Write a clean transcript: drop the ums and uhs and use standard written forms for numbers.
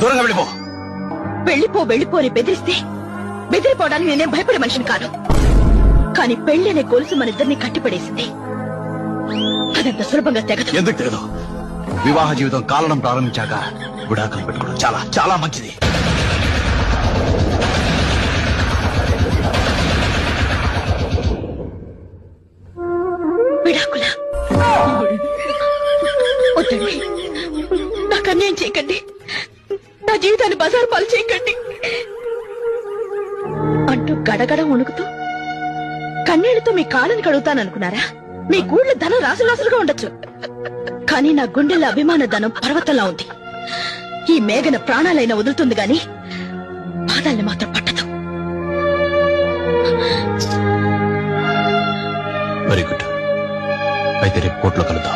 దూరంగా వెళ్ళిపో. వెళ్ళిపో వెళ్ళిపో అని బెదిరిస్తే బెదిరిపోవడానికి నేనే భయపడే మనిషిని కాదు. కానీ పెళ్లి అనే గొలుసు మన ఇద్దరిని కట్టిపడేసింది. అదంత సులభంగా తెగదు. ఎందుకు తెగదు? వివాహ జీవితం కాలడం ప్రారంభించాక విడాకులు పెట్టుకోవడం చాలా చాలా మంచిది. విడాకుల వద్దండి, నాకు అన్యాయం చేయకండి. నా జీవితాన్ని బజారు పాలు చేయకండి అంటూ గడగడ వణుకుతూ కన్నీళ్లతో మీ కాళ్ళని కడుగుతాననుకున్నారా? మీ గూళ్ళ ధనం రాసురాసులుగా ఉండొచ్చు, కానీ నా గుండెల్లో అభిమాన ధనం పర్వతంలా ఉంది. ఈ మేఘన ప్రాణాలైనా వదులుతుంది గాని పాదాల్ని మాత్రం పట్టదు. Very good. అయితే రేపు కోర్టులో కలుద్దాం.